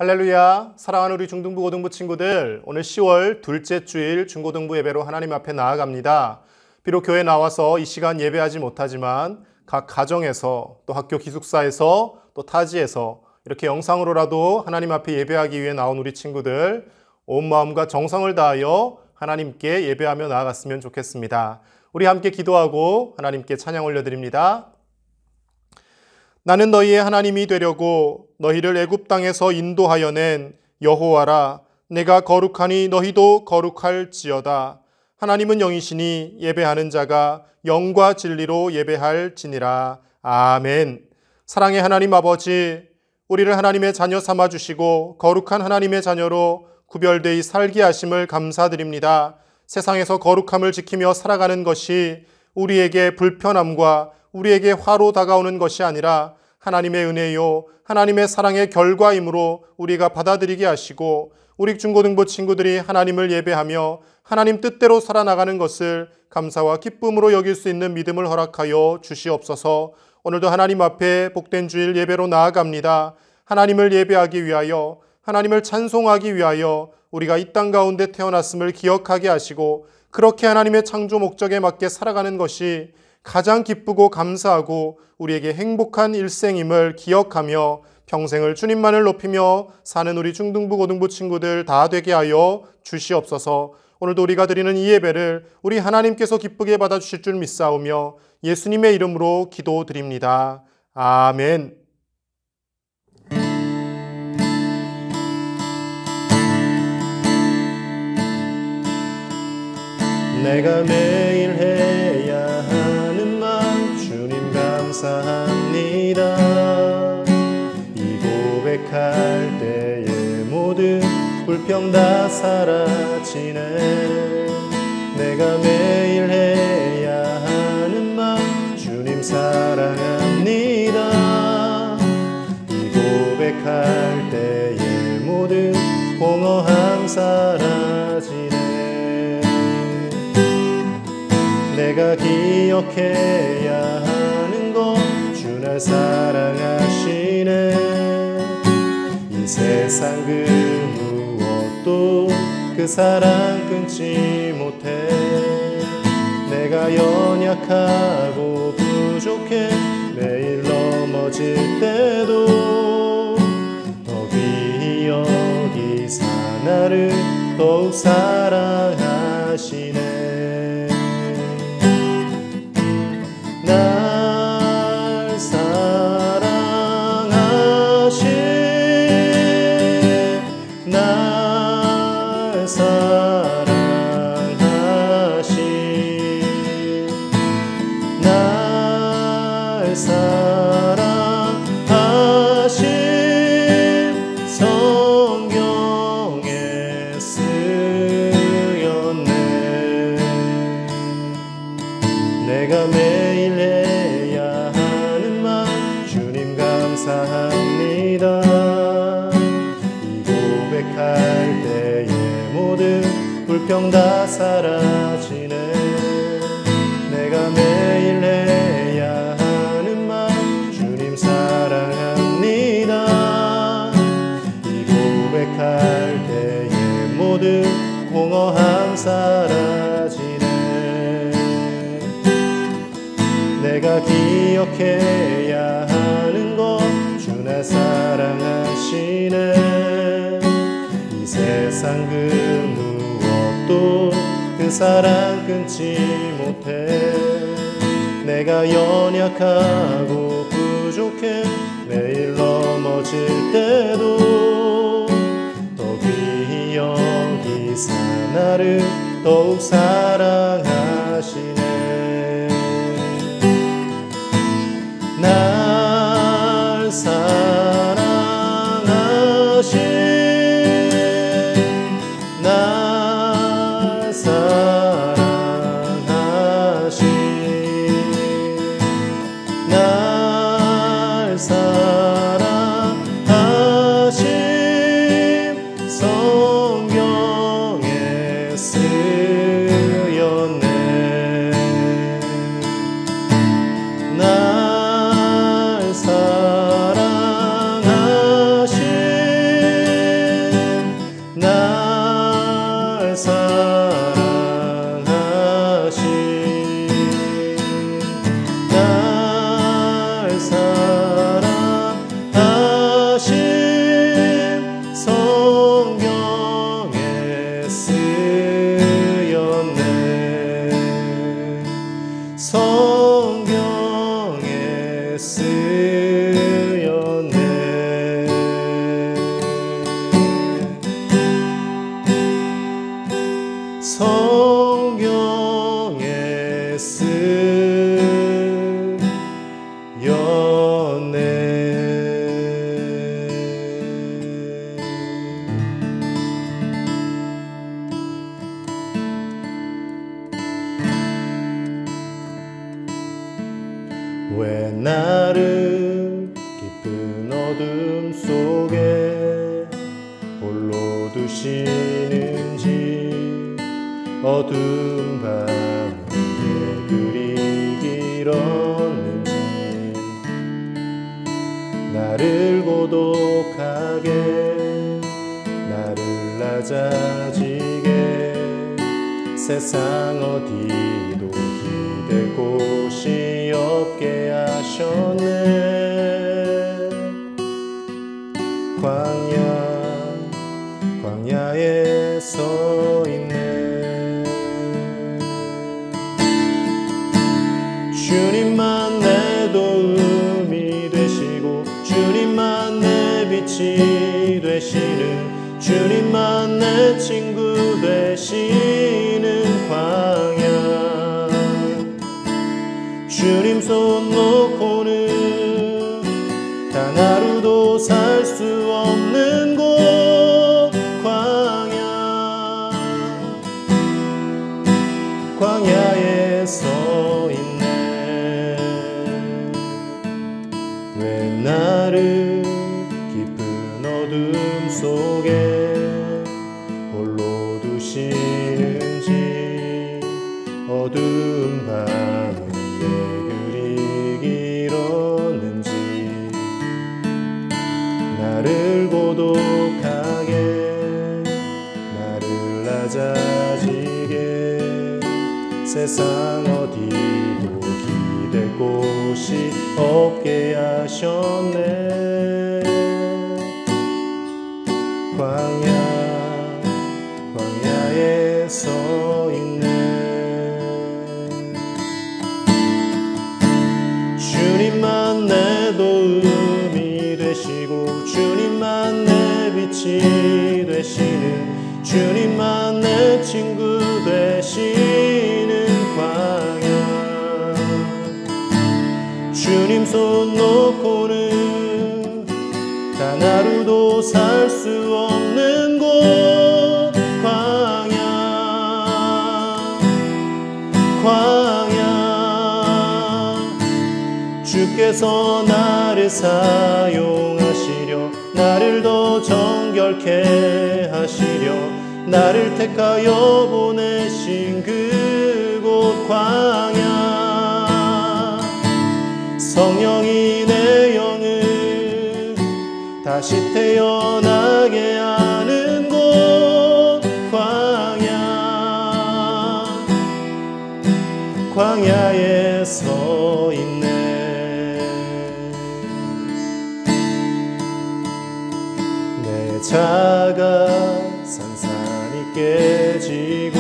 할렐루야. 사랑하는 우리 중등부 고등부 친구들, 오늘 10월 둘째 주일 중고등부 예배로 하나님 앞에 나아갑니다. 비록 교회 나와서 이 시간 예배하지 못하지만 각 가정에서 또 학교 기숙사에서 또 타지에서 이렇게 영상으로라도 하나님 앞에 예배하기 위해 나온 우리 친구들, 온 마음과 정성을 다하여 하나님께 예배하며 나아갔으면 좋겠습니다. 우리 함께 기도하고 하나님께 찬양 올려드립니다. 나는 너희의 하나님이 되려고 너희를 애굽 땅에서 인도하여 낸 여호와라. 내가 거룩하니 너희도 거룩할지어다. 하나님은 영이시니 예배하는 자가 영과 진리로 예배할지니라. 아멘. 사랑의 하나님 아버지, 우리를 하나님의 자녀 삼아 주시고 거룩한 하나님의 자녀로 구별되이 살게 하심을 감사드립니다. 세상에서 거룩함을 지키며 살아가는 것이 우리에게 불편함과 우리에게 화로 다가오는 것이 아니라 하나님의 은혜요, 하나님의 사랑의 결과이므로 우리가 받아들이게 하시고 우리 중고등부 친구들이 하나님을 예배하며 하나님 뜻대로 살아나가는 것을 감사와 기쁨으로 여길 수 있는 믿음을 허락하여 주시옵소서. 오늘도 하나님 앞에 복된 주일 예배로 나아갑니다. 하나님을 예배하기 위하여, 하나님을 찬송하기 위하여 우리가 이 땅 가운데 태어났음을 기억하게 하시고 그렇게 하나님의 창조 목적에 맞게 살아가는 것이 가장 기쁘고 감사하고 우리에게 행복한 일생임을 기억하며 평생을 주님만을 높이며 사는 우리 중등부 고등부 친구들 다 되게 하여 주시옵소서. 오늘도 우리가 드리는 이 예배를 우리 하나님께서 기쁘게 받아주실 줄 믿사오며 예수님의 이름으로 기도드립니다. 아멘. 내가 매일 해야 하는 말 주님 감사합니다. 이 고백할 때의 모든 불평 다 사라지네. 내가 매일 해야 하는 말 주님 사랑합니다. 이 고백할 때의 모든 공허함 사라지네. 내가 기억해야 하는 건 주 날 사랑하시네. 이 세상 그 무엇도 그 사랑 끊지 못해. 내가 연약하고 부족해 매일 넘어질 때도 더 귀히 여기사 나를 더욱 사랑하시네. 날 사랑하신 날 사랑하신 날 사랑하신 성경에 쓰였네. 내가 매일 해야 하는 말 주님 감사합니다. 이 고백할 때의 모든 불평 다 사라지네. 내가 매일 해야 하는 말 주님 사랑합니다. 이 고백할 때의 모든 공허함 사라지네. 내가 기억해야 하는 것 주 날 사랑하시네. 이 세상 그 무엇도 그 사랑 끊지 못해. 내가 연약하고 부족해 매일 넘어질 때도 더 귀히 여기사 나를 더욱 사랑하시네. 날 사랑하신 날 사랑하신 날 사랑하신 성경에 쓰였네. 어둠 속에 홀로 두시는지 어두운 밤에 그리 길었는지 나를 고독하게 나를 낮아지게 세상 어디도 기댈 곳이 없게 하셨네. 광야에 서 있네. 주님만 내 도움이 되시고 주님만 내 빛이 되시는 주님만 내 친구 되시는 광야. 주님 손 놓고는 단 하루도 살 수 없는 곳 광야에 서 있네. 왜 나를 깊은 어둠 속에 홀로 두시는지 어두운 밤은 왜 그리 길었는지 나를 고독하게 나를 낮아지게 세상 어디도 기댈 곳이 없게 하셨네. 광야에 서 있네. 주님만 내 도움이 되시고 주님만 내 빛이 되시는 주님만 내 친구 되시는 광야. 주님 손 놓고는 단 하루도 살 수 없는 곳 광야. 주께서 나를 사용하시려 나를 더 정결케 하시려 나를 택하여 보내신 그곳 광야. 성령이 내 영을 다시 태어나게 하는 곳 광야에 서 있네. 내 자가 산산이 깨지고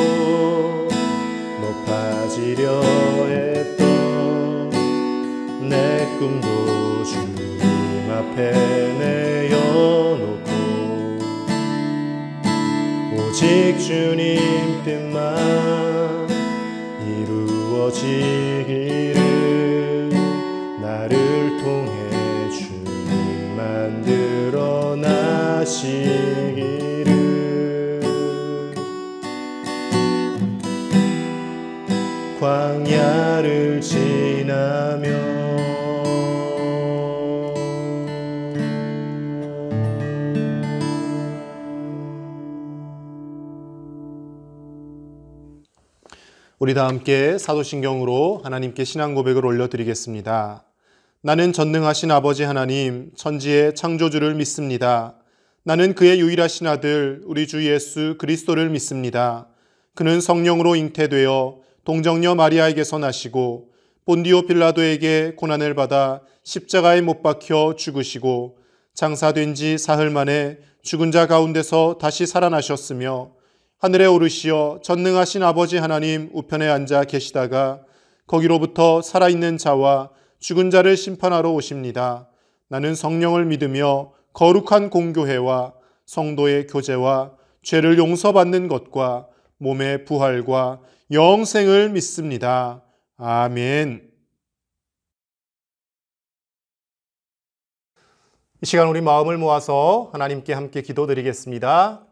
높아지려 했던 내 꿈도 주님 앞에 내어놓고 오직 주님 뜻만 이루어지기를 나를 통해 주님 만들어 나시기를. 광야를 지나며 우리 다 함께 사도신경으로 하나님께 신앙 고백을 올려드리겠습니다. 나는 전능하신 아버지 하나님, 천지의 창조주를 믿습니다. 나는 그의 유일하신 아들, 우리 주 예수 그리스도를 믿습니다. 그는 성령으로 잉태되어 동정녀 마리아에게서 나시고 본디오 빌라도에게 고난을 받아 십자가에 못 박혀 죽으시고 장사된 지 사흘 만에 죽은 자 가운데서 다시 살아나셨으며 하늘에 오르시어 전능하신 아버지 하나님 우편에 앉아 계시다가 거기로부터 살아있는 자와 죽은 자를 심판하러 오십니다. 나는 성령을 믿으며 거룩한 공교회와 성도의 교제와 죄를 용서받는 것과 몸의 부활과 영생을 믿습니다. 아멘. 이 시간 우리 마음을 모아서 하나님께 함께 기도드리겠습니다.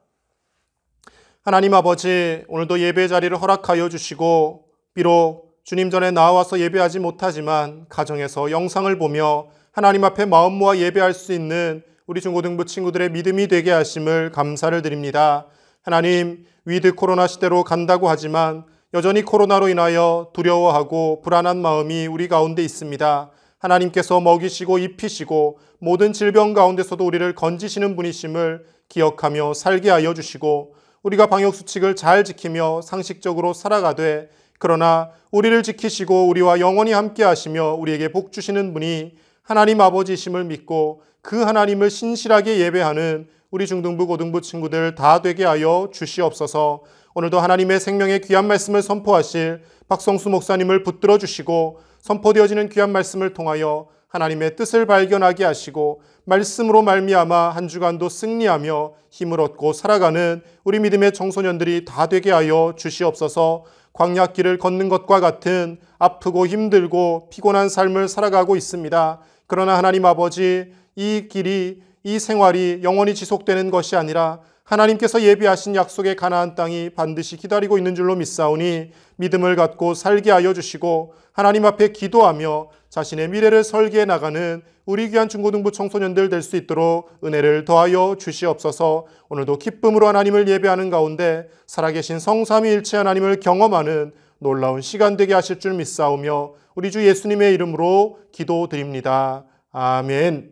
하나님 아버지, 오늘도 예배 자리를 허락하여 주시고 비록 주님 전에 나와서 예배하지 못하지만 가정에서 영상을 보며 하나님 앞에 마음 모아 예배할 수 있는 우리 중고등부 친구들의 믿음이 되게 하심을 감사를 드립니다. 하나님, 위드 코로나 시대로 간다고 하지만 여전히 코로나로 인하여 두려워하고 불안한 마음이 우리 가운데 있습니다. 하나님께서 먹이시고 입히시고 모든 질병 가운데서도 우리를 건지시는 분이심을 기억하며 살게 하여 주시고, 우리가 방역수칙을 잘 지키며 상식적으로 살아가되, 그러나 우리를 지키시고 우리와 영원히 함께 하시며 우리에게 복 주시는 분이 하나님 아버지이심을 믿고 그 하나님을 신실하게 예배하는 우리 중등부 고등부 친구들 다 되게 하여 주시옵소서. 오늘도 하나님의 생명의 귀한 말씀을 선포하실 박성수 목사님을 붙들어 주시고, 선포되어지는 귀한 말씀을 통하여 하나님의 뜻을 발견하게 하시고 말씀으로 말미암아 한 주간도 승리하며 힘을 얻고 살아가는 우리 믿음의 청소년들이 다 되게 하여 주시옵소서. 광야길을 걷는 것과 같은 아프고 힘들고 피곤한 삶을 살아가고 있습니다. 그러나 하나님 아버지, 이 길이, 이 생활이 영원히 지속되는 것이 아니라 하나님께서 예비하신 약속의 가나안 땅이 반드시 기다리고 있는 줄로 믿사오니 믿음을 갖고 살게 하여 주시고 하나님 앞에 기도하며 자신의 미래를 설계해 나가는 우리 귀한 중고등부 청소년들 될 수 있도록 은혜를 더하여 주시옵소서. 오늘도 기쁨으로 하나님을 예배하는 가운데 살아계신 성삼위일체 하나님을 경험하는 놀라운 시간 되게 하실 줄 믿사오며 우리 주 예수님의 이름으로 기도드립니다. 아멘.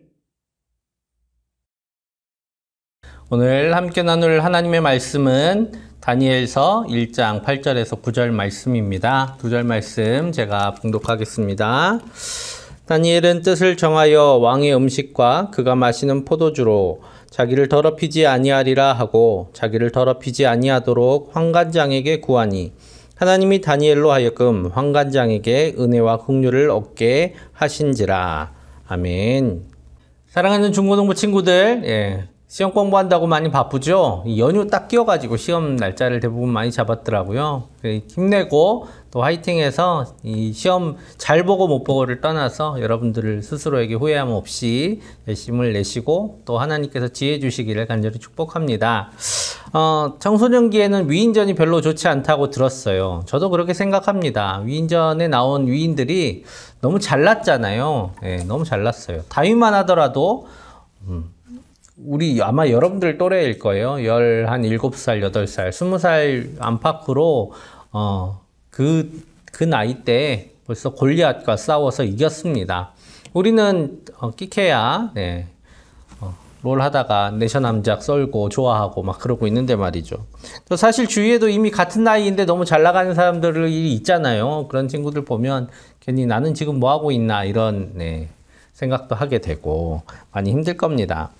오늘 함께 나눌 하나님의 말씀은 다니엘서 1장 8절에서 9절 말씀입니다. 2절 말씀 제가 봉독하겠습니다. 다니엘은 뜻을 정하여 왕의 음식과 그가 마시는 포도주로 자기를 더럽히지 아니하리라 하고 자기를 더럽히지 아니하도록 환관장에게 구하니 하나님이 다니엘로 하여금 환관장에게 은혜와 긍휼을 얻게 하신지라. 아멘. 사랑하는 중고등부 친구들, 시험 공부한다고 많이 바쁘죠? 연휴 딱 끼워가지고 시험 날짜를 대부분 많이 잡았더라고요. 힘내고 또 화이팅해서 이 시험 잘 보고 못 보고를 떠나서 여러분들 스스로에게 후회함 없이 열심을 내시고 또 하나님께서 지혜 주시기를 간절히 축복합니다. 청소년기에는 위인전이 별로 좋지 않다고 들었어요. 저도 그렇게 생각합니다. 위인전에 나온 위인들이 너무 잘났잖아요. 너무 잘났어요. 다윗만 하더라도 우리 아마 여러분들 또래일 거예요. 17살, 8살, 20살 안팎으로 그 나이 때 벌써 골리앗과 싸워서 이겼습니다. 우리는 끼케야 롤 하다가 내셔남작 썰고 좋아하고 막 그러고 있는데 말이죠. 또 사실 주위에도 이미 같은 나이인데 너무 잘 나가는 사람들이 있잖아요. 그런 친구들 보면 괜히 나는 지금 뭐 하고 있나 이런 생각도 하게 되고 많이 힘들 겁니다.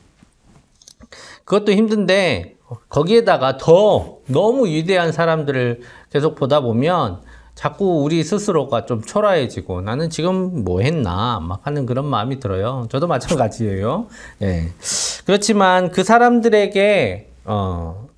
그것도 힘든데 거기에다가 더 너무 위대한 사람들을 계속 보다 보면 자꾸 우리 스스로가 좀 초라해지고 나는 지금 뭐 했나 막 하는 그런 마음이 들어요. 저도 마찬가지예요. 그렇지만 그 사람들에게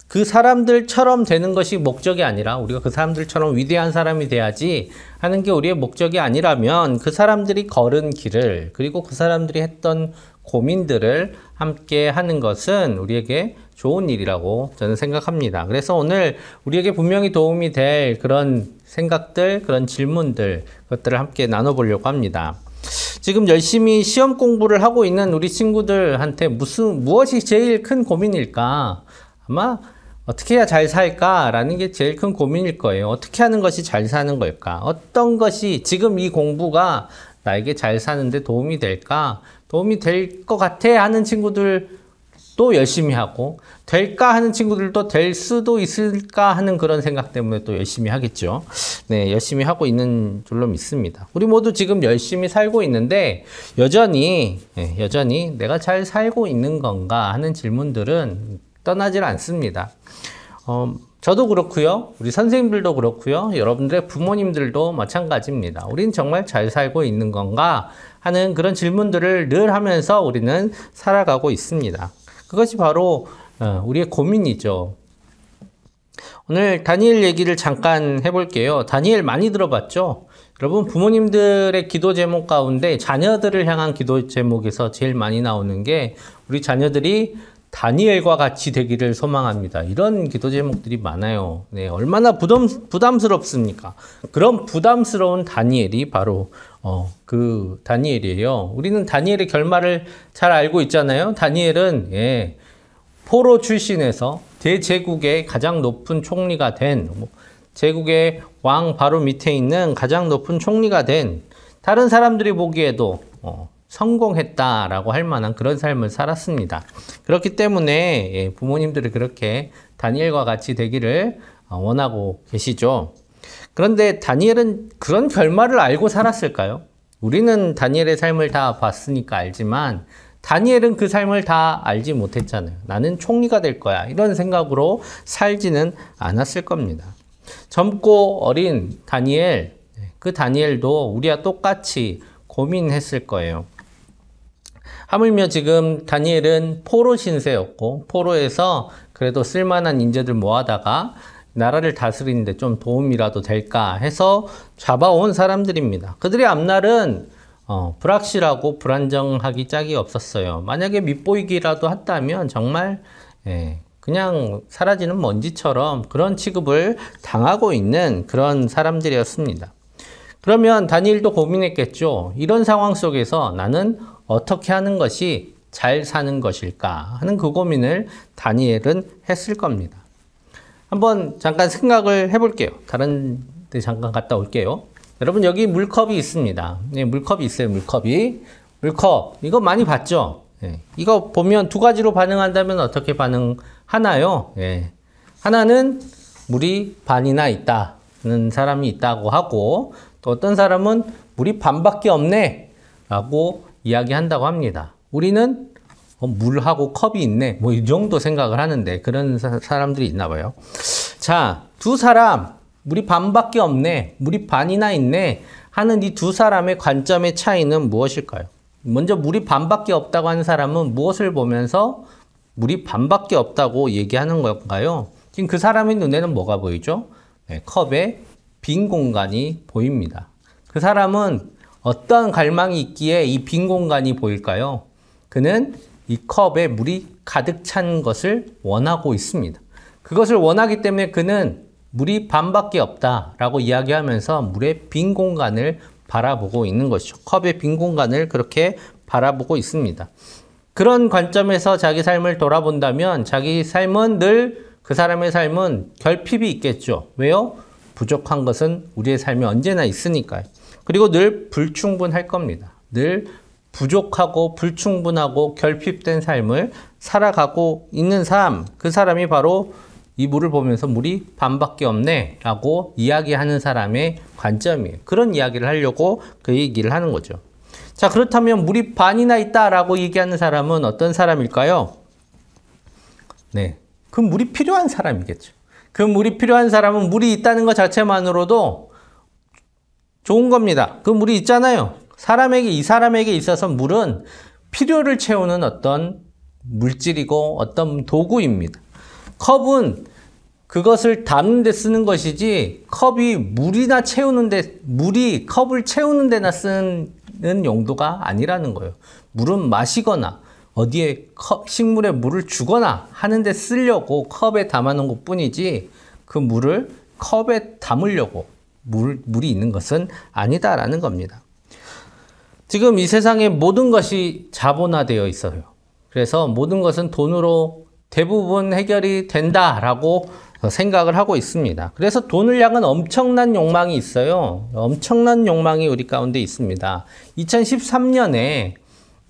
그 사람들처럼 되는 것이 목적이 아니라 우리가 그 사람들처럼 위대한 사람이 돼야지 하는 게 우리의 목적이 아니라면 그 사람들이 걸은 길을 그리고 그 사람들이 했던 고민들을 함께 하는 것은 우리에게 좋은 일이라고 저는 생각합니다. 그래서 오늘 우리에게 분명히 도움이 될 그런 생각들, 그런 질문들, 그것들을 함께 나눠보려고 합니다. 지금 열심히 시험 공부를 하고 있는 우리 친구들한테 무엇이 제일 큰 고민일까? 아마 어떻게 해야 잘 살까라는 게 제일 큰 고민일 거예요. 어떻게 하는 것이 잘 사는 걸까? 어떤 것이 지금 이 공부가 나에게 잘 사는데 도움이 될까? 도움이 될 것 같아 하는 친구들도 열심히 하고 될까 하는 친구들도 될 수도 있을까 하는 그런 생각 때문에 또 열심히 하겠죠. 열심히 하고 있는 줄로 믿습니다. 우리 모두 지금 열심히 살고 있는데 여전히 내가 잘 살고 있는 건가 하는 질문들은 떠나질 않습니다. 저도 그렇고요. 우리 선생님들도 그렇고요. 여러분들의 부모님들도 마찬가지입니다. 우리는 정말 잘 살고 있는 건가 하는 그런 질문들을 늘 하면서 우리는 살아가고 있습니다. 그것이 바로 우리의 고민이죠. 오늘 다니엘 얘기를 잠깐 해볼게요. 다니엘 많이 들어봤죠? 여러분 부모님들의 기도 제목 가운데 자녀들을 향한 기도 제목에서 제일 많이 나오는 게 우리 자녀들이 다니엘과 같이 되기를 소망합니다. 이런 기도 제목들이 많아요. 네, 얼마나 부담스럽습니까? 그런 부담스러운 다니엘이 바로 그 다니엘이에요. 우리는 다니엘의 결말을 잘 알고 있잖아요. 다니엘은 포로 출신에서 대제국의 가장 높은 총리가 된, 제국의 왕 바로 밑에 있는 가장 높은 총리가 된, 다른 사람들이 보기에도 성공했다라고 할 만한 그런 삶을 살았습니다. 그렇기 때문에 부모님들이 그렇게 다니엘과 같이 되기를 원하고 계시죠. 그런데 다니엘은 그런 결말을 알고 살았을까요? 우리는 다니엘의 삶을 다 봤으니까 알지만 다니엘은 그 삶을 다 알지 못했잖아요. 나는 총리가 될 거야. 이런 생각으로 살지는 않았을 겁니다. 젊고 어린 다니엘, 그 다니엘도 우리와 똑같이 고민했을 거예요. 하물며 지금 다니엘은 포로 신세였고, 포로에서 그래도 쓸만한 인재들 모아다가 나라를 다스리는데 좀 도움이라도 될까 해서 잡아온 사람들입니다. 그들의 앞날은 불확실하고 불안정하기 짝이 없었어요. 만약에 밉보이기라도 했다면 정말 그냥 사라지는 먼지처럼 그런 취급을 당하고 있는 그런 사람들이었습니다. 그러면 다니엘도 고민했겠죠. 이런 상황 속에서 나는 어떻게 하는 것이 잘 사는 것일까 하는 그 고민을 다니엘은 했을 겁니다. 한번 잠깐 생각을 해볼게요. 다른 데 잠깐 갔다 올게요. 여러분 여기 물컵이 있습니다. 네, 물컵이 있어요. 물컵 이거 많이 봤죠? 네, 이거 보면 두 가지로 반응한다면 어떻게 반응하나요? 네, 하나는 물이 반이나 있다는 사람이 있다고 하고, 또 어떤 사람은 물이 반밖에 없네 라고 이야기한다고 합니다. 우리는 물하고 컵이 있네 뭐 이 정도 생각을 하는데 그런 사람들이 있나 봐요. 자, 두 사람 물이 반밖에 없네, 물이 반이나 있네 하는 이 두 사람의 관점의 차이는 무엇일까요? 먼저 물이 반밖에 없다고 하는 사람은 무엇을 보면서 물이 반밖에 없다고 얘기하는 걸까요? 지금 그 사람의 눈에는 뭐가 보이죠? 네, 컵에 빈 공간이 보입니다. 그 사람은 어떤 갈망이 있기에 이 빈 공간이 보일까요? 그는 이 컵에 물이 가득 찬 것을 원하고 있습니다. 그것을 원하기 때문에 그는 물이 반밖에 없다라고 이야기하면서 물의 빈 공간을 바라보고 있는 것이죠. 컵의 빈 공간을 그렇게 바라보고 있습니다. 그런 관점에서 자기 삶을 돌아본다면 자기 삶은 늘, 그 사람의 삶은 결핍이 있겠죠. 왜요? 부족한 것은 우리의 삶에 언제나 있으니까요. 그리고 늘 불충분할 겁니다. 늘 부족하고 불충분하고 결핍된 삶을 살아가고 있는 삶, 그 사람이 바로 이 물을 보면서 물이 반밖에 없네 라고 이야기하는 사람의 관점이에요. 그런 이야기를 하려고 그 얘기를 하는 거죠. 자, 그렇다면 물이 반이나 있다라고 얘기하는 사람은 어떤 사람일까요? 네, 그 물이 필요한 사람이겠죠. 그 물이 필요한 사람은 물이 있다는 것 자체만으로도 좋은 겁니다. 그 물이 있잖아요. 이 사람에게 있어서 물은 필요를 채우는 어떤 물질이고 어떤 도구입니다. 컵은 그것을 담는 데 쓰는 것이지, 컵이 물이 컵을 채우는 데나 쓰는 용도가 아니라는 거예요. 물은 마시거나 어디에 식물에 물을 주거나 하는 데 쓰려고 컵에 담아 놓은 것 뿐이지, 그 물을 컵에 담으려고 물이 있는 것은 아니다라는 겁니다. 지금 이 세상의 모든 것이 자본화되어 있어요. 그래서 모든 것은 돈으로 대부분 해결이 된다라고 생각을 하고 있습니다. 그래서 돈을 향한 엄청난 욕망이 있어요. 엄청난 욕망이 우리 가운데 있습니다. 2013년에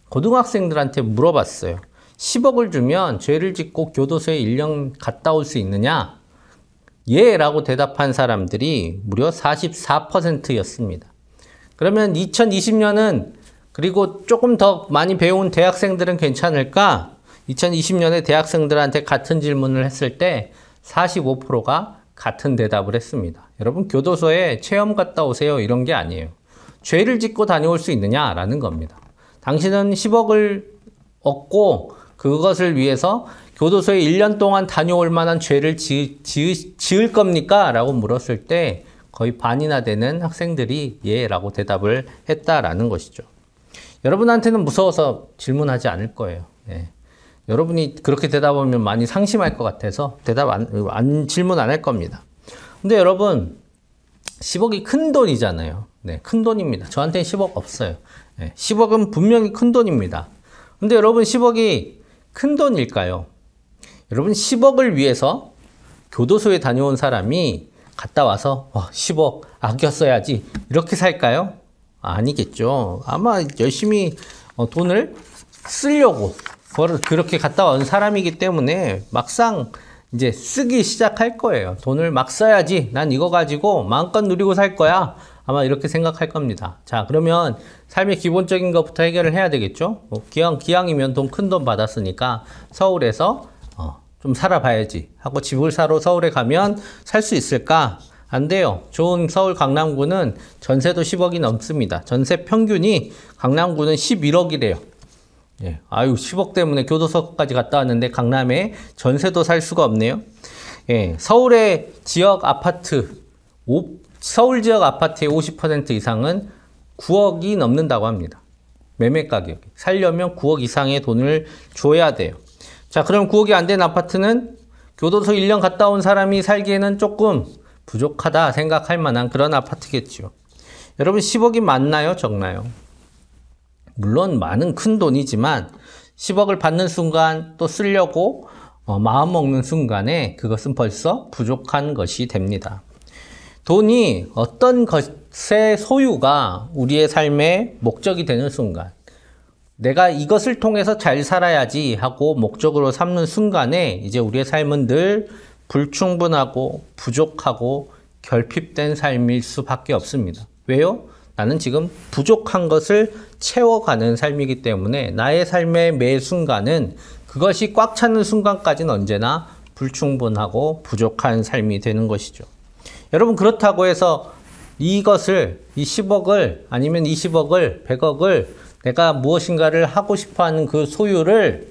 고등학생들한테 물어봤어요. 10억을 주면 죄를 짓고 교도소에 1년 갔다 올 수 있느냐? 예 라고 대답한 사람들이 무려 44%였습니다. 그러면 2020년은, 그리고 조금 더 많이 배운 대학생들은 괜찮을까? 2020년에 대학생들한테 같은 질문을 했을 때 45%가 같은 대답을 했습니다. 여러분, 교도소에 체험 갔다 오세요 이런 게 아니에요. 죄를 짓고 다녀올 수 있느냐라는 겁니다. 당신은 10억을 얻고 그것을 위해서 교도소에 1년 동안 다녀올 만한 죄를 지을 겁니까? 라고 물었을 때 거의 반이나 되는 학생들이 예 라고 대답을 했다라는 것이죠. 여러분한테는 무서워서 질문하지 않을 거예요. 예. 여러분이 그렇게 대답하면 많이 상심할 것 같아서 질문 안 할 겁니다. 근데 여러분, 10억이 큰 돈이잖아요. 네, 큰 돈입니다. 저한테는 10억 없어요. 네, 10억은 분명히 큰 돈입니다. 근데 여러분, 10억이 큰 돈일까요? 여러분, 10억을 위해서 교도소에 다녀온 사람이 갔다 와서 10억 아껴 써야지 이렇게 살까요? 아니겠죠. 아마 열심히 돈을 쓰려고 그렇게 갔다 온 사람이기 때문에 막상 이제 쓰기 시작할 거예요. 돈을 막 써야지. 난 이거 가지고 마음껏 누리고 살 거야. 아마 이렇게 생각할 겁니다. 자, 그러면 삶의 기본적인 것부터 해결을 해야 되겠죠. 기왕이면 큰 돈 받았으니까 서울에서 좀 살아봐야지 하고 집을 사러 서울에 가면 살 수 있을까? 안 돼요. 좋은 서울 강남구는 전세도 10억이 넘습니다. 전세 평균이 강남구는 11억이래요. 예. 아유, 10억 때문에 교도소까지 갔다 왔는데 강남에 전세도 살 수가 없네요. 예. 서울의 지역 아파트, 서울 지역 아파트의 50% 이상은 9억이 넘는다고 합니다. 매매 가격이. 살려면 9억 이상의 돈을 줘야 돼요. 자, 그럼 9억이 안 된 아파트는 교도소 1년 갔다 온 사람이 살기에는 조금 부족하다 생각할 만한 그런 아파트겠죠. 여러분, 10억이 많나요? 적나요? 물론 많은 큰 돈이지만 10억을 받는 순간 또 쓰려고 마음 먹는 순간에 그것은 벌써 부족한 것이 됩니다. 돈이 어떤 것의 소유가 우리의 삶의 목적이 되는 순간, 내가 이것을 통해서 잘 살아야지 하고 목적으로 삼는 순간에 이제 우리의 삶은 늘 불충분하고 부족하고 결핍된 삶일 수밖에 없습니다. 왜요? 나는 지금 부족한 것을 채워가는 삶이기 때문에 나의 삶의 매 순간은 그것이 꽉 차는 순간까지는 언제나 불충분하고 부족한 삶이 되는 것이죠. 여러분, 그렇다고 해서 이 10억을 아니면 20억을 100억을 내가 무엇인가를 하고 싶어하는 그 소유를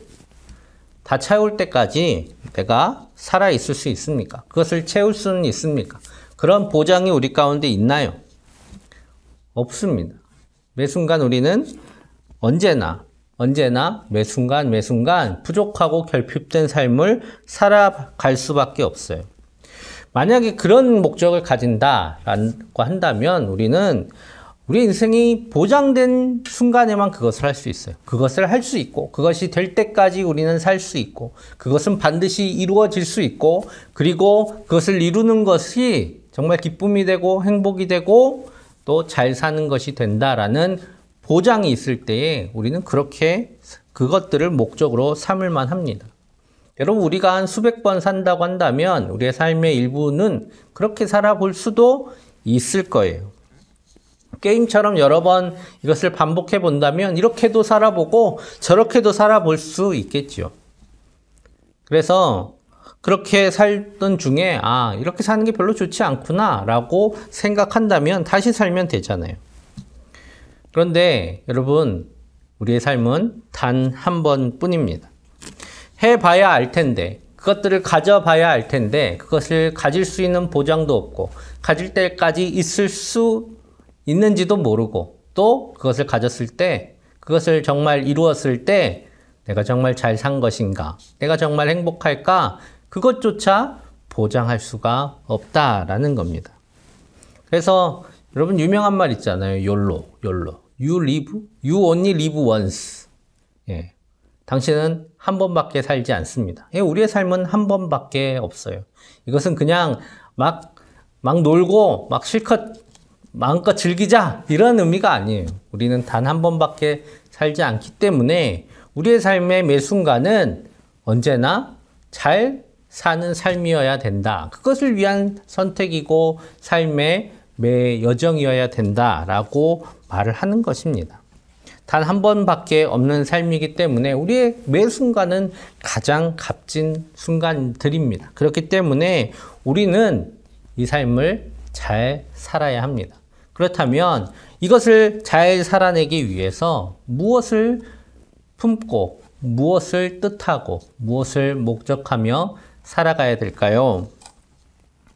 다 채울 때까지 내가 살아있을 수 있습니까? 그것을 채울 수는 있습니까? 그런 보장이 우리 가운데 있나요? 없습니다. 매 순간 우리는 언제나 매 순간 부족하고 결핍된 삶을 살아갈 수밖에 없어요. 만약에 그런 목적을 가진다라고 한다면 우리는 우리 인생이 보장된 순간에만 그것을 할 수 있어요. 그것을 할 수 있고 그것이 될 때까지 우리는 살 수 있고 그것은 반드시 이루어질 수 있고 그리고 그것을 이루는 것이 정말 기쁨이 되고 행복이 되고 또 잘 사는 것이 된다라는 보장이 있을 때에 우리는 그렇게 그것들을 목적으로 삼을만 합니다. 여러분, 우리가 한 수백 번 산다고 한다면 우리의 삶의 일부는 그렇게 살아볼 수도 있을 거예요. 게임처럼 여러 번 이것을 반복해 본다면 이렇게도 살아보고 저렇게도 살아볼 수 있겠죠. 그래서 그렇게 살던 중에 이렇게 사는 게 별로 좋지 않구나 라고 생각한다면 다시 살면 되잖아요. 그런데 여러분, 우리의 삶은 단 한 번뿐입니다. 해봐야 알 텐데, 그것들을 가져봐야 알 텐데 그것을 가질 수 있는 보장도 없고 가질 때까지 있을 수 있는지도 모르고 또 그것을 가졌을 때 그것을 정말 이루었을 때 내가 정말 잘 산 것인가, 내가 정말 행복할까, 그것조차 보장할 수가 없다라는 겁니다. 그래서 여러분, 유명한 말 있잖아요. YOLO. You only live once. 예. 당신은 한 번밖에 살지 않습니다. 예, 우리의 삶은 한 번밖에 없어요. 이것은 그냥 막 놀고 막 실컷 마음껏 즐기자 이런 의미가 아니에요. 우리는 단 한 번밖에 살지 않기 때문에 우리의 삶의 매 순간은 언제나 잘 사는 삶이어야 된다. 그것을 위한 선택이고 삶의 매 여정이어야 된다라고 말을 하는 것입니다. 단 한 번밖에 없는 삶이기 때문에 우리의 매 순간은 가장 값진 순간들입니다. 그렇기 때문에 우리는 이 삶을 잘 살아야 합니다. 그렇다면 이것을 잘 살아내기 위해서 무엇을 품고 무엇을 뜻하고 무엇을 목적하며 살아가야 될까요?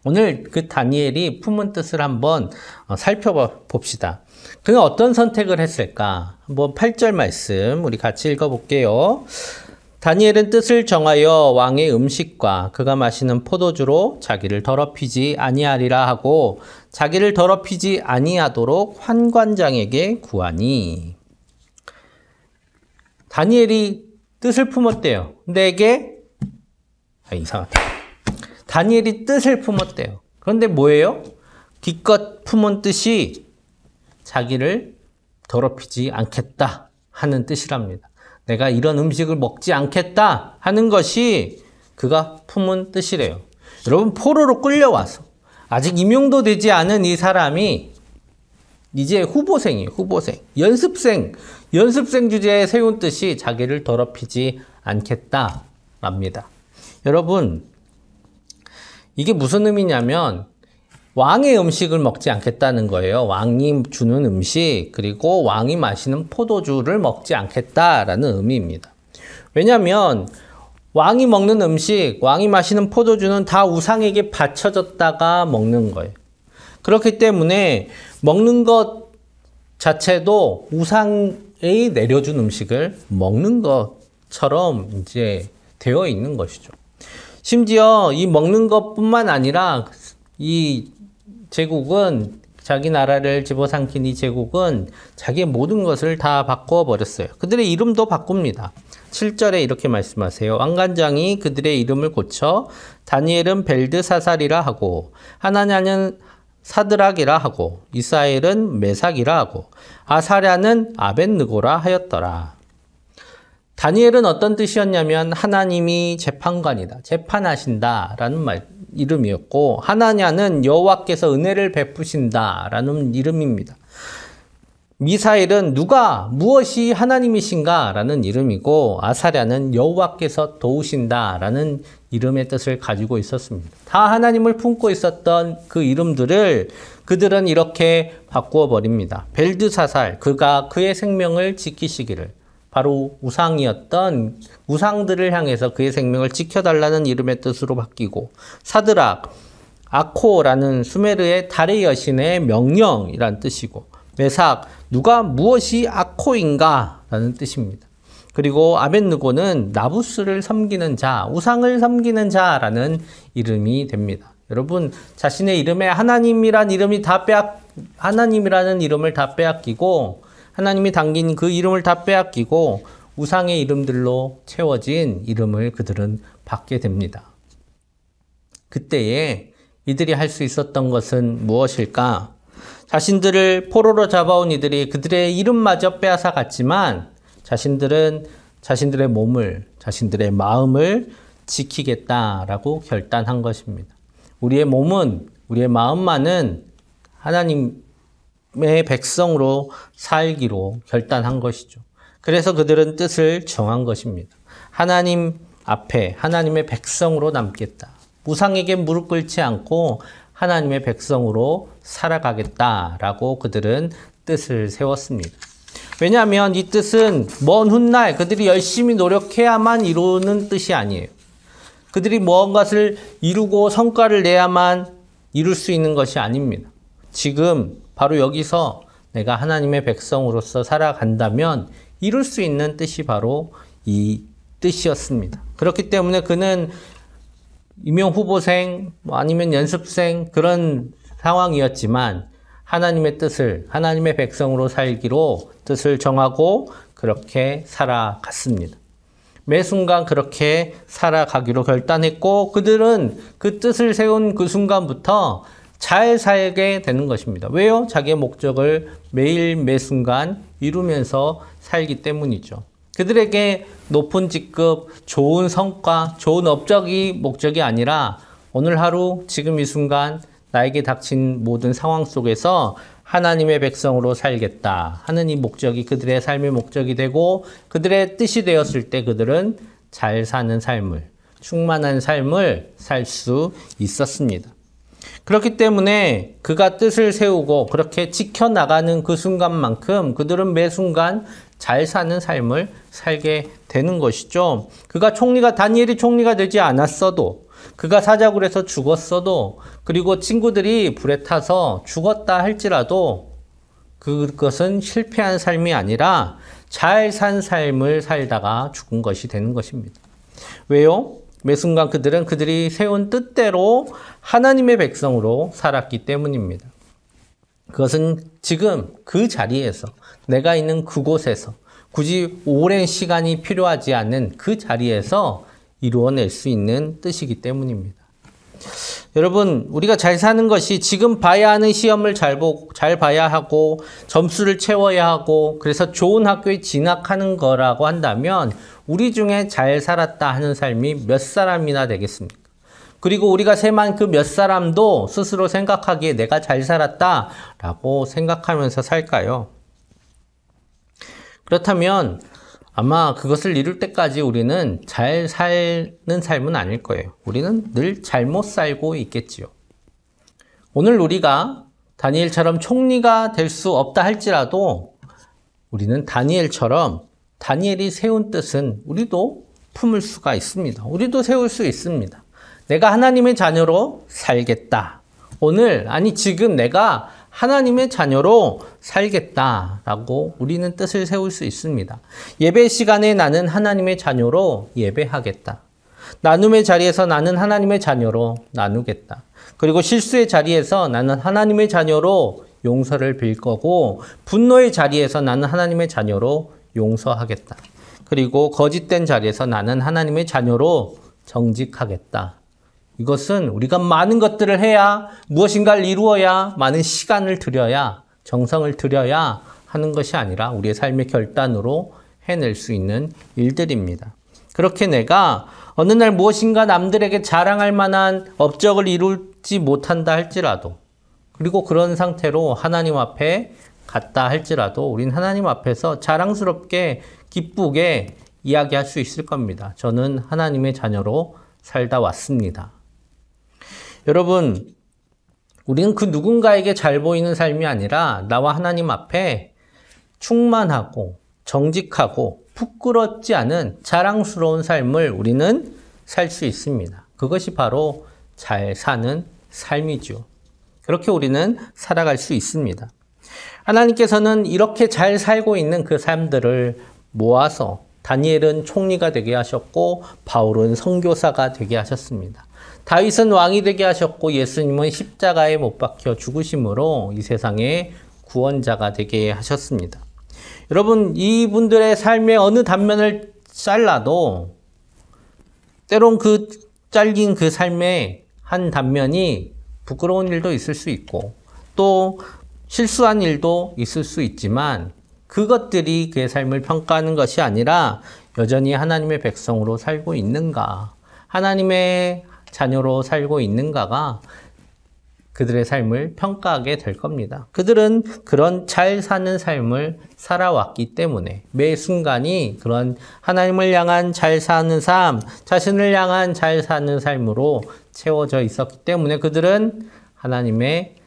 오늘 그 다니엘이 품은 뜻을 한번 살펴봅시다. 그는 어떤 선택을 했을까? 한번 8절 말씀 우리 같이 읽어볼게요. 다니엘은 뜻을 정하여 왕의 음식과 그가 마시는 포도주로 자기를 더럽히지 아니하리라 하고 자기를 더럽히지 아니하도록 환관장에게 구하니. 다니엘이 뜻을 품었대요. 내게 이상하다. 다니엘이 뜻을 품었대요. 그런데 뭐예요? 기껏 품은 뜻이 자기를 더럽히지 않겠다 하는 뜻이랍니다. 내가 이런 음식을 먹지 않겠다 하는 것이 그가 품은 뜻이래요. 여러분, 포로로 끌려와서 아직 임용도 되지 않은 이 사람이 이제 후보생이에요. 후보생. 연습생 주제에 세운 뜻이 자기를 더럽히지 않겠다랍니다. 여러분, 이게 무슨 의미냐면 왕의 음식을 먹지 않겠다는 거예요. 왕이 주는 음식, 그리고 왕이 마시는 포도주를 먹지 않겠다라는 의미입니다. 왜냐하면 왕이 먹는 음식, 왕이 마시는 포도주는 다 우상에게 바쳐졌다가 먹는 거예요. 그렇기 때문에 먹는 것 자체도 우상이 내려준 음식을 먹는 것처럼 이제 되어 있는 것이죠. 심지어 이 먹는 것뿐만 아니라 이 제국은, 자기 나라를 집어삼킨 이 제국은 자기의 모든 것을 다 바꿔 버렸어요. 그들의 이름도 바꿉니다. 7절에 이렇게 말씀하세요. 왕관장이 그들의 이름을 고쳐 다니엘은 벨드사살이라 하고 하나냐는 사드락이라 하고 이사엘은 메삭이라 하고 아사랴는 아벳느고라 하였더라. 다니엘은 어떤 뜻이었냐면 하나님이 재판관이다, 재판하신다라는 이름이었고, 하나냐는 여호와께서 은혜를 베푸신다라는 이름입니다. 미사엘은 누가 무엇이 하나님이신가라는 이름이고, 아사랴는 여호와께서 도우신다라는 이름의 뜻을 가지고 있었습니다. 다 하나님을 품고 있었던 그 이름들을 그들은 이렇게 바꾸어 버립니다. 벨드사살, 그가 그의 생명을 지키시기를, 바로 우상이었던 우상들을 향해서 그의 생명을 지켜달라는 이름의 뜻으로 바뀌고, 사드락, 아코라는 수메르의 달의 여신의 명령이란 뜻이고, 메삭, 누가 무엇이 아코인가 라는 뜻입니다. 그리고 아벳느고는 나부스를 섬기는 자, 우상을 섬기는 자라는 이름이 됩니다. 여러분, 자신의 이름에 하나님이라는 이름을 다 빼앗기고, 하나님이 당긴 그 이름을 다 빼앗기고 우상의 이름들로 채워진 이름을 그들은 받게 됩니다. 그때에 이들이 할 수 있었던 것은 무엇일까? 자신들을 포로로 잡아온 이들이 그들의 이름마저 빼앗아 갔지만 자신들은 자신들의 몸을, 자신들의 마음을 지키겠다라고 결단한 것입니다. 우리의 몸은, 우리의 마음만은 하나님의 백성으로 살기로 결단한 것이죠. 그래서 그들은 뜻을 정한 것입니다. 하나님 앞에 하나님의 백성으로 남겠다. 우상에게 무릎 꿇지 않고 하나님의 백성으로 살아가겠다라고 그들은 뜻을 세웠습니다. 왜냐하면 이 뜻은 먼 훗날 그들이 열심히 노력해야만 이루는 뜻이 아니에요. 그들이 무언가를 이루고 성과를 내야만 이룰 수 있는 것이 아닙니다. 지금 바로 여기서 내가 하나님의 백성으로서 살아간다면 이룰 수 있는 뜻이 바로 이 뜻이었습니다. 그렇기 때문에 그는 임용 후보생 아니면 연습생 그런 상황이었지만 하나님의 뜻을, 하나님의 백성으로 살기로 뜻을 정하고 그렇게 살아갔습니다. 매 순간 그렇게 살아가기로 결단했고 그들은 그 뜻을 세운 그 순간부터 잘 살게 되는 것입니다. 왜요? 자기의 목적을 매일 매 순간 이루면서 살기 때문이죠. 그들에게 높은 직급, 좋은 성과, 좋은 업적이 목적이 아니라 오늘 하루, 지금 이 순간 나에게 닥친 모든 상황 속에서 하나님의 백성으로 살겠다 하는 이 목적이 그들의 삶의 목적이 되고 그들의 뜻이 되었을 때 그들은 잘 사는 삶을, 충만한 삶을 살 수 있었습니다. 그렇기 때문에 그가 뜻을 세우고 그렇게 지켜나가는 그 순간만큼 그들은 매 순간 잘 사는 삶을 살게 되는 것이죠. 다니엘이 총리가 되지 않았어도, 그가 사자굴에서 죽었어도, 그리고 친구들이 불에 타서 죽었다 할지라도 그것은 실패한 삶이 아니라 잘 산 삶을 살다가 죽은 것이 되는 것입니다. 왜요? 매 순간 그들은 그들이 세운 뜻대로 하나님의 백성으로 살았기 때문입니다. 그것은 지금 그 자리에서, 내가 있는 그곳에서, 굳이 오랜 시간이 필요하지 않은 그 자리에서 이루어낼 수 있는 뜻이기 때문입니다. 여러분, 우리가 잘 사는 것이 지금 봐야 하는 시험을 잘 봐야 하고 점수를 채워야 하고 그래서 좋은 학교에 진학하는 거라고 한다면 우리 중에 잘 살았다 하는 삶이 몇 사람이나 되겠습니까? 그리고 우리가 세만 그 몇 사람도 스스로 생각하기에 내가 잘 살았다라고 생각하면서 살까요? 그렇다면 아마 그것을 이룰 때까지 우리는 잘 사는 삶은 아닐 거예요. 우리는 늘 잘못 살고 있겠지요. 오늘 우리가 다니엘처럼 총리가 될 수 없다 할지라도 우리는 다니엘처럼 다니엘이 세운 뜻은 우리도 품을 수가 있습니다. 우리도 세울 수 있습니다. 내가 하나님의 자녀로 살겠다. 오늘, 아니 지금 내가 하나님의 자녀로 살겠다라고 우리는 뜻을 세울 수 있습니다. 예배 시간에 나는 하나님의 자녀로 예배하겠다. 나눔의 자리에서 나는 하나님의 자녀로 나누겠다. 그리고 실수의 자리에서 나는 하나님의 자녀로 용서를 빌 거고 분노의 자리에서 나는 하나님의 자녀로 용서하겠다. 그리고 거짓된 자리에서 나는 하나님의 자녀로 정직하겠다. 이것은 우리가 많은 것들을 해야, 무엇인가를 이루어야, 많은 시간을 들여야, 정성을 들여야 하는 것이 아니라 우리의 삶의 결단으로 해낼 수 있는 일들입니다. 그렇게 내가 어느 날 무엇인가 남들에게 자랑할 만한 업적을 이루지 못한다 할지라도, 그리고 그런 상태로 하나님 앞에 갔다 할지라도 우린 하나님 앞에서 자랑스럽게 기쁘게 이야기할 수 있을 겁니다. 저는 하나님의 자녀로 살다 왔습니다. 여러분, 우리는 그 누군가에게 잘 보이는 삶이 아니라 나와 하나님 앞에 충만하고 정직하고 부끄럽지 않은 자랑스러운 삶을 우리는 살 수 있습니다. 그것이 바로 잘 사는 삶이죠. 그렇게 우리는 살아갈 수 있습니다. 하나님께서는 이렇게 잘 살고 있는 그 삶들을 모아서 다니엘은 총리가 되게 하셨고 바울은 선교사가 되게 하셨습니다. 다윗은 왕이 되게 하셨고 예수님은 십자가에 못 박혀 죽으심으로 이 세상의 구원자가 되게 하셨습니다. 여러분, 이분들의 삶의 어느 단면을 잘라도 때론 그 잘린 그 삶의 한 단면이 부끄러운 일도 있을 수 있고 또 실수한 일도 있을 수 있지만 그것들이 그의 삶을 평가하는 것이 아니라 여전히 하나님의 백성으로 살고 있는가, 하나님의 자녀로 살고 있는가가 그들의 삶을 평가하게 될 겁니다. 그들은 그런 잘 사는 삶을 살아왔기 때문에 매 순간이 그런 하나님을 향한 잘 사는 삶, 자신을 향한 잘 사는 삶으로 채워져 있었기 때문에 그들은 하나님의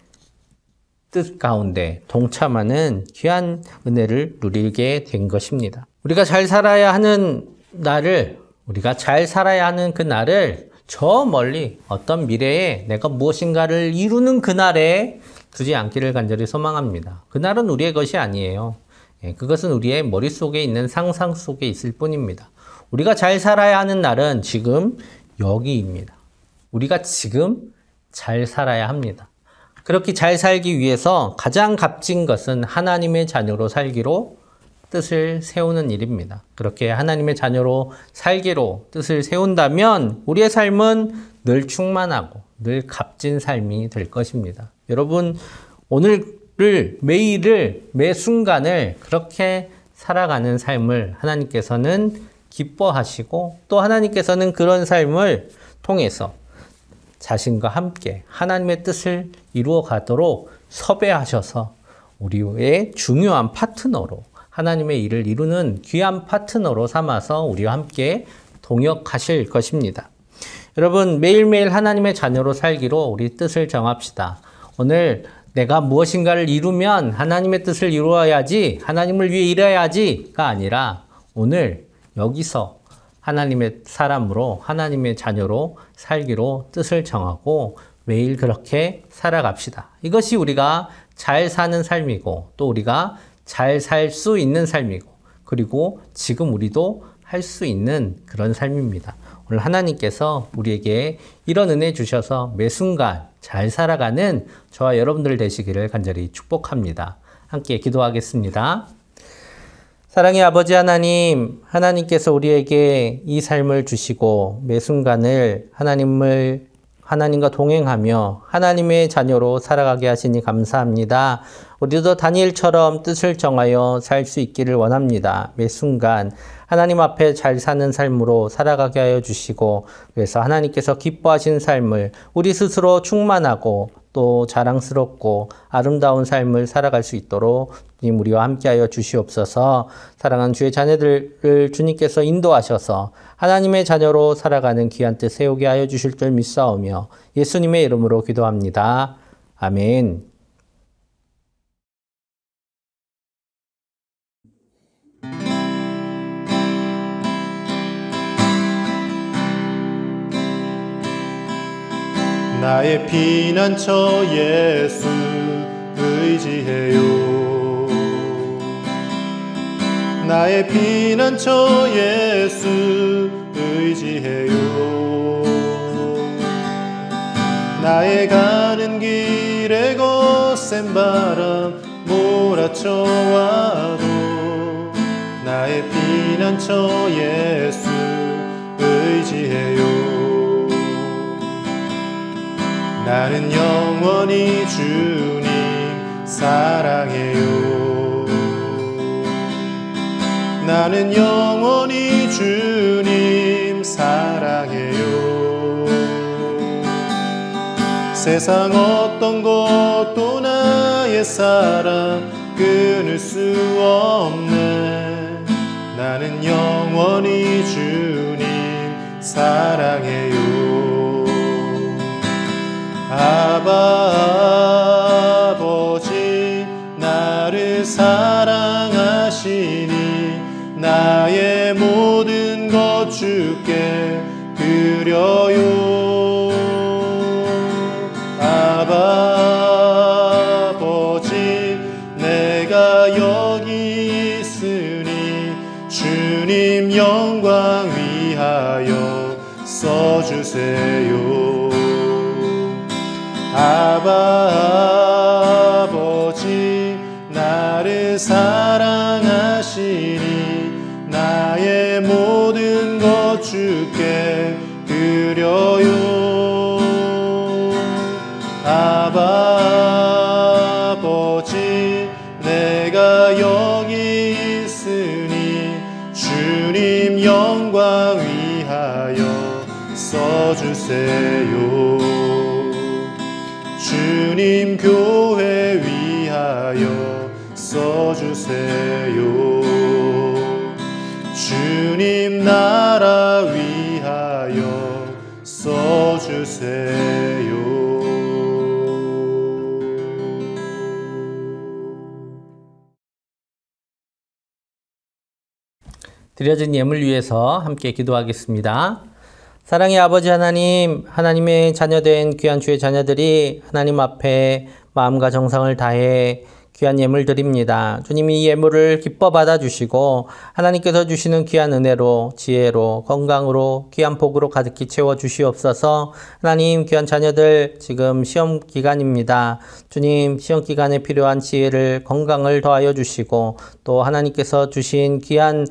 뜻 가운데 동참하는 귀한 은혜를 누리게 된 것입니다. 우리가 잘 살아야 하는 날을, 우리가 잘 살아야 하는 그 날을 저 멀리 어떤 미래에 내가 무엇인가를 이루는 그날에 두지 않기를 간절히 소망합니다. 그날은 우리의 것이 아니에요. 그것은 우리의 머릿속에 있는 상상 속에 있을 뿐입니다. 우리가 잘 살아야 하는 날은 지금 여기입니다. 우리가 지금 잘 살아야 합니다. 그렇게 잘 살기 위해서 가장 값진 것은 하나님의 자녀로 살기로 뜻을 세우는 일입니다. 그렇게 하나님의 자녀로 살기로 뜻을 세운다면 우리의 삶은 늘 충만하고 늘 값진 삶이 될 것입니다. 여러분, 오늘을, 매일을, 매 순간을 그렇게 살아가는 삶을 하나님께서는 기뻐하시고 또 하나님께서는 그런 삶을 통해서 자신과 함께 하나님의 뜻을 이루어 가도록 섭외하셔서 우리의 중요한 파트너로, 하나님의 일을 이루는 귀한 파트너로 삼아서 우리와 함께 동역하실 것입니다. 여러분, 매일매일 하나님의 자녀로 살기로 우리 뜻을 정합시다. 오늘 내가 무엇인가를 이루면 하나님의 뜻을 이루어야지, 하나님을 위해 일해야지가 아니라 오늘 여기서 하나님의 사람으로, 하나님의 자녀로 살기로 뜻을 정하고 매일 그렇게 살아갑시다. 이것이 우리가 잘 사는 삶이고 또 우리가 잘 살 수 있는 삶이고 그리고 지금 우리도 할 수 있는 그런 삶입니다. 오늘 하나님께서 우리에게 이런 은혜 주셔서 매 순간 잘 살아가는 저와 여러분들 되시기를 간절히 축복합니다. 함께 기도하겠습니다. 사랑의 아버지 하나님, 하나님께서 우리에게 이 삶을 주시고 매 순간을 하나님과 동행하며 하나님의 자녀로 살아가게 하시니 감사합니다. 우리도 다니엘처럼 뜻을 정하여 살 수 있기를 원합니다. 매 순간 하나님 앞에 잘 사는 삶으로 살아가게 하여 주시고, 그래서 하나님께서 기뻐하신 삶을 우리 스스로 충만하고 또 자랑스럽고 아름다운 삶을 살아갈 수 있도록 주님 우리와 함께하여 주시옵소서. 사랑하는 주의 자녀들을 주님께서 인도하셔서 하나님의 자녀로 살아가는 귀한 뜻 세우게 하여 주실 줄 믿사오며 예수님의 이름으로 기도합니다. 아멘. 나의 피난처 예수 의지해요. 나의 피난처 예수 의지해요. 나의 가는 길에 거센 바람 몰아쳐와도 나의 피난처 예수 의지해요. 나는 영원히 주님 사랑해요. 나는 영원히 주님 사랑해요. 세상 어떤 것도 나의 사랑 끊을 수 없네. 나는 영원히 주님 사랑해요. 아버지 나를 사랑하시니 나의 모든 것 주께 드려요. 아버지 내가 여기 있으니 주님 영광 위하여 써주세요. 아버지 나를 사랑하시니 나의 모든 것 주께 드려요. 아버지 내가 여기 있으니 주님 영광 위하여 써주세요. 주님 교회 위하여 써주세요. 주님 나라 위하여 써주세요. 드려진 예물 위해서 함께 기도하겠습니다. 사랑의 아버지 하나님, 하나님의 자녀된 귀한 주의 자녀들이 하나님 앞에 마음과 정성을 다해 귀한 예물 드립니다. 주님 이 예물을 기뻐 받아주시고 하나님께서 주시는 귀한 은혜로, 지혜로, 건강으로, 귀한 복으로 가득히 채워주시옵소서. 하나님 귀한 자녀들 지금 시험 기간입니다. 주님 시험 기간에 필요한 지혜를, 건강을 더하여 주시고 또 하나님께서 주신 귀한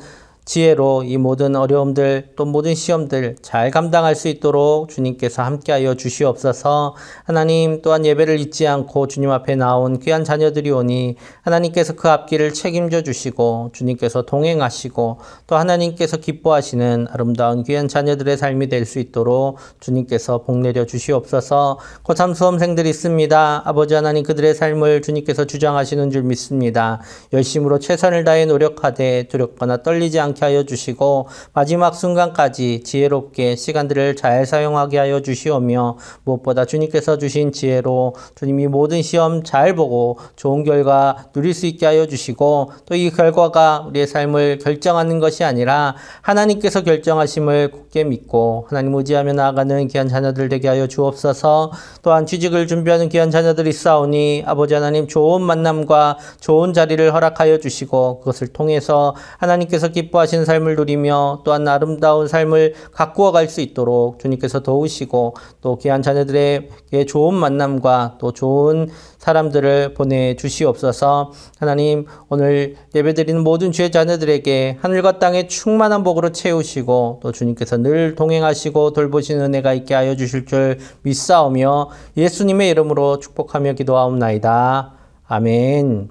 지혜로 이 모든 어려움들 또 모든 시험들 잘 감당할 수 있도록 주님께서 함께하여 주시옵소서. 하나님 또한 예배를 잊지 않고 주님 앞에 나온 귀한 자녀들이 오니 하나님께서 그 앞길을 책임져 주시고 주님께서 동행하시고 또 하나님께서 기뻐하시는 아름다운 귀한 자녀들의 삶이 될 수 있도록 주님께서 복내려 주시옵소서. 고3 수험생들이 있습니다. 아버지 하나님 그들의 삶을 주님께서 주장하시는 줄 믿습니다. 열심으로 최선을 다해 노력하되 두렵거나 떨리지 않게 않게 하여 주시고 마지막 순간까지 지혜롭게 시간들을 잘 사용하게 하여 주시오며 무엇보다 주님께서 주신 지혜로 주님이 모든 시험 잘 보고 좋은 결과 누릴 수 있게 하여 주시고 또 이 결과가 우리의 삶을 결정하는 것이 아니라 하나님께서 결정하심을 굳게 믿고 하나님 의지하며 나아가는 귀한 자녀들 되게 하여 주옵소서. 또한 취직을 준비하는 귀한 자녀들이 있사오니 아버지 하나님 좋은 만남과 좋은 자리를 허락하여 주시고 그것을 통해서 하나님께서 기뻐하시는 삶을 누리며 또한 아름다운 삶을 가꾸어 갈 수 있도록 주님께서 도우시고 또 귀한 자녀들에게 좋은 만남과 또 좋은 사람들을 보내주시옵소서. 하나님 오늘 예배드리는 모든 주의 자녀들에게 하늘과 땅의 충만한 복으로 채우시고 또 주님께서 늘 동행하시고 돌보시는 은혜가 있게 하여 주실 줄 믿사오며 예수님의 이름으로 축복하며 기도하옵나이다. 아멘.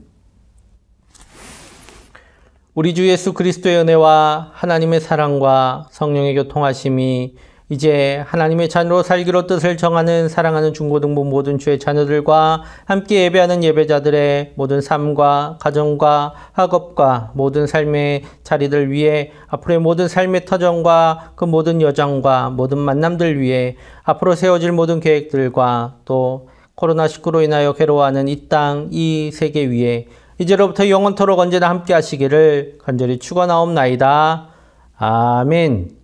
우리 주 예수 그리스도의 은혜와 하나님의 사랑과 성령의 교통하심이 이제 하나님의 자녀로 살기로 뜻을 정하는 사랑하는 중고등부 모든 주의 자녀들과 함께 예배하는 예배자들의 모든 삶과 가정과 학업과 모든 삶의 자리들 위해 앞으로의 모든 삶의 터전과 그 모든 여정과 모든 만남들 위해 앞으로 세워질 모든 계획들과 또 코로나19로 인하여 괴로워하는 이 땅, 이 세계 위에 이제로부터 영원토록 언제나 함께 하시기를 간절히 축원하옵나이다. 아멘.